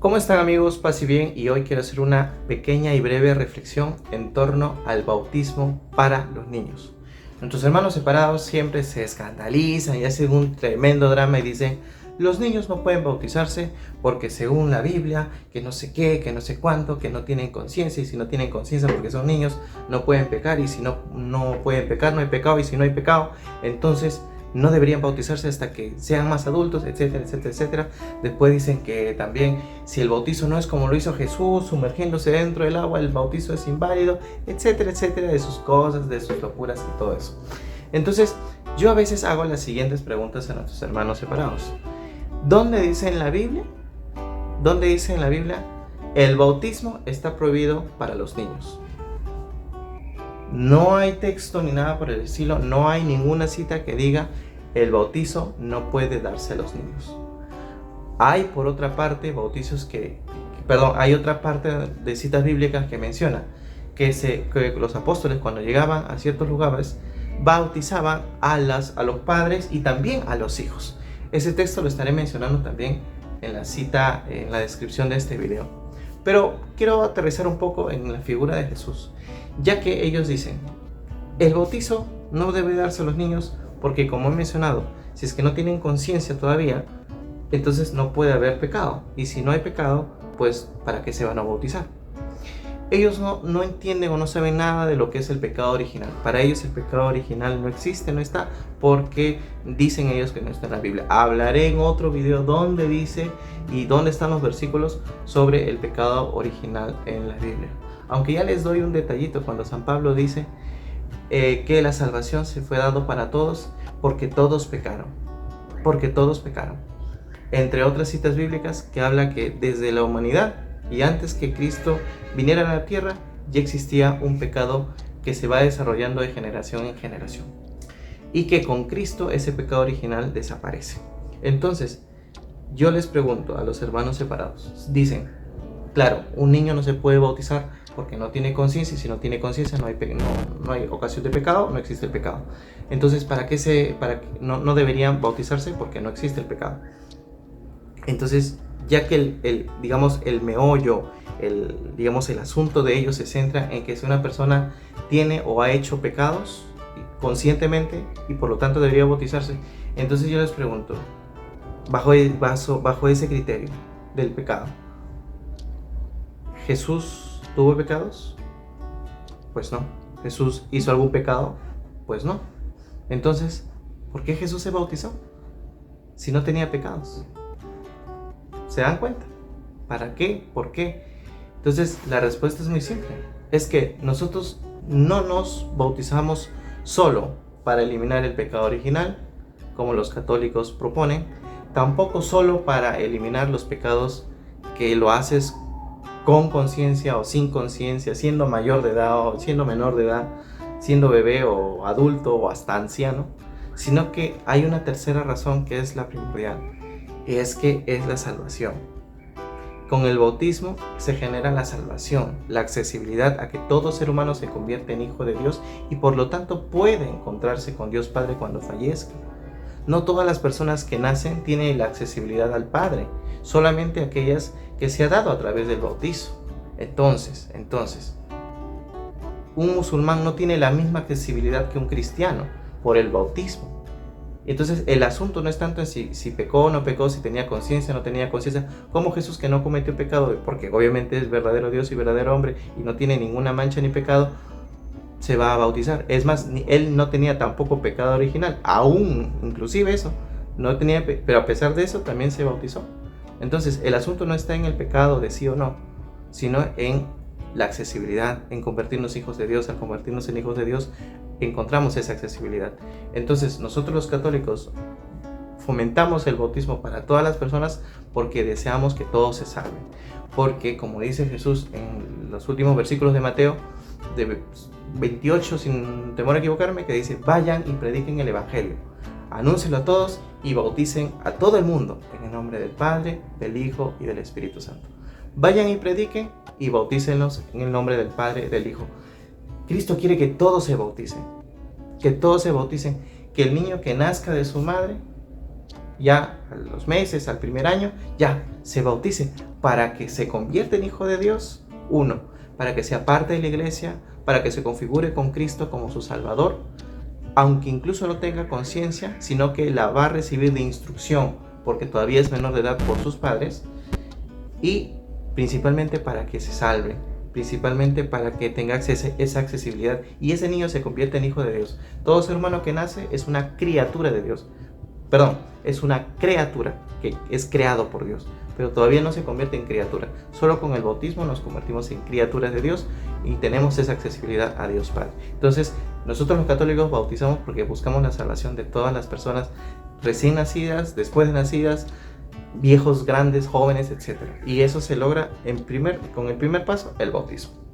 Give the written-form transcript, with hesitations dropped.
¿Cómo están, amigos? Paz y bien, y hoy quiero hacer una pequeña y breve reflexión en torno al bautismo para los niños. Nuestros hermanos separados siempre se escandalizan y hacen un tremendo drama y dicen: los niños no pueden bautizarse porque según la Biblia, que no sé qué, que no sé cuánto, que no tienen conciencia, y si no tienen conciencia porque son niños no pueden pecar, y si no pueden pecar no hay pecado, y si no hay pecado entonces no deberían bautizarse hasta que sean más adultos, etcétera, etcétera, etcétera. Después dicen que también si el bautizo no es como lo hizo Jesús, sumergiéndose dentro del agua, el bautizo es inválido, etcétera, etcétera, de sus cosas, de sus locuras y todo eso. Entonces, yo a veces hago las siguientes preguntas a nuestros hermanos separados. ¿Dónde dice en la Biblia? ¿Dónde dice en la Biblia el bautismo está prohibido para los niños? No hay texto ni nada por el estilo, no hay ninguna cita que diga el bautizo no puede darse a los niños. Hay por otra parte bautizos hay otra parte de citas bíblicas que menciona que los apóstoles, cuando llegaban a ciertos lugares, bautizaban a los padres y también a los hijos. Ese texto lo estaré mencionando también en la cita, en la descripción de este video. Pero quiero aterrizar un poco en la figura de Jesús, ya que ellos dicen: el bautizo no debe darse a los niños porque, como he mencionado, si es que no tienen conciencia todavía, entonces no puede haber pecado. Y si no hay pecado, pues ¿para qué se van a bautizar? Ellos no entienden o no saben nada de lo que es el pecado original. Para ellos el pecado original no existe, no está, porque dicen ellos que no está en la Biblia. Hablaré en otro video donde dice y dónde están los versículos sobre el pecado original en la Biblia. Aunque ya les doy un detallito cuando San Pablo dice que la salvación se fue dado para todos porque todos pecaron. Porque todos pecaron. Entre otras citas bíblicas que habla que desde la humanidad y antes que Cristo viniera a la tierra ya existía un pecado que se va desarrollando de generación en generación, y que con Cristo ese pecado original desaparece. Entonces yo les pregunto a los hermanos separados, dicen: claro, un niño no se puede bautizar porque no tiene conciencia, y si no tiene conciencia no hay ocasión de pecado, no existe el pecado. Entonces, no deberían bautizarse porque no existe el pecado. Entonces, ya que el meollo, el asunto de ellos se centra en que si una persona tiene o ha hecho pecados conscientemente y por lo tanto debería bautizarse, entonces yo les pregunto, bajo ese criterio del pecado, ¿Jesús tuvo pecados? Pues no. ¿Jesús hizo algún pecado? Pues no. Entonces, ¿por qué Jesús se bautizó si no tenía pecados? ¿Se dan cuenta? ¿Para qué? ¿Por qué? Entonces, la respuesta es muy simple. Es que nosotros no nos bautizamos solo para eliminar el pecado original, como los católicos proponen, tampoco solo para eliminar los pecados que lo haces con conciencia o sin conciencia, siendo mayor de edad o siendo menor de edad, siendo bebé o adulto o hasta anciano, sino que hay una tercera razón que es la primordial, y es que es la salvación. Con el bautismo se genera la salvación, la accesibilidad a que todo ser humano se convierte en hijo de Dios y por lo tanto puede encontrarse con Dios Padre cuando fallezca. No todas las personas que nacen tienen la accesibilidad al Padre, solamente aquellas que se ha dado a través del bautizo. Entonces, un musulmán no tiene la misma accesibilidad que un cristiano por el bautismo. Entonces el asunto no es tanto en si pecó o no pecó, si tenía conciencia o no tenía conciencia, como Jesús, que no cometió pecado, porque obviamente es verdadero Dios y verdadero hombre y no tiene ninguna mancha ni pecado, se va a bautizar. Es más, él no tenía tampoco pecado original, aún inclusive eso, no tenía, pero a pesar de eso también se bautizó. Entonces el asunto no está en el pecado de sí o no, sino en la accesibilidad, en convertirnos hijos de Dios. Al convertirnos en hijos de Dios encontramos esa accesibilidad. Entonces nosotros los católicos fomentamos el bautismo para todas las personas porque deseamos que todos se salven, porque como dice Jesús en los últimos versículos de Mateo de 28, sin temor a equivocarme, que dice: vayan y prediquen el evangelio, anúncienlo a todos y bauticen a todo el mundo en el nombre del Padre, del Hijo y del Espíritu Santo. Vayan y prediquen y bautícenlos en el nombre del Padre, del Hijo. Cristo quiere que todos se bauticen, que el niño que nazca de su madre ya a los meses, al primer año, ya se bautice para que se convierta en hijo de Dios. Uno, para que sea parte de la iglesia, para que se configure con Cristo como su Salvador, aunque incluso no tenga conciencia, sino que la va a recibir de instrucción, porque todavía es menor de edad por sus padres, y principalmente para que se salve, principalmente para que tenga esa accesibilidad y ese niño se convierta en hijo de Dios. Todo ser humano que nace es una criatura de Dios. Perdón, es una criatura que es creado por Dios, pero todavía no se convierte en criatura. Solo con el bautismo nos convertimos en criaturas de Dios y tenemos esa accesibilidad a Dios Padre. Entonces, nosotros los católicos bautizamos porque buscamos la salvación de todas las personas recién nacidas, después de nacidas, viejos, grandes, jóvenes, etc. Y eso se logra con el primer paso, el bautismo.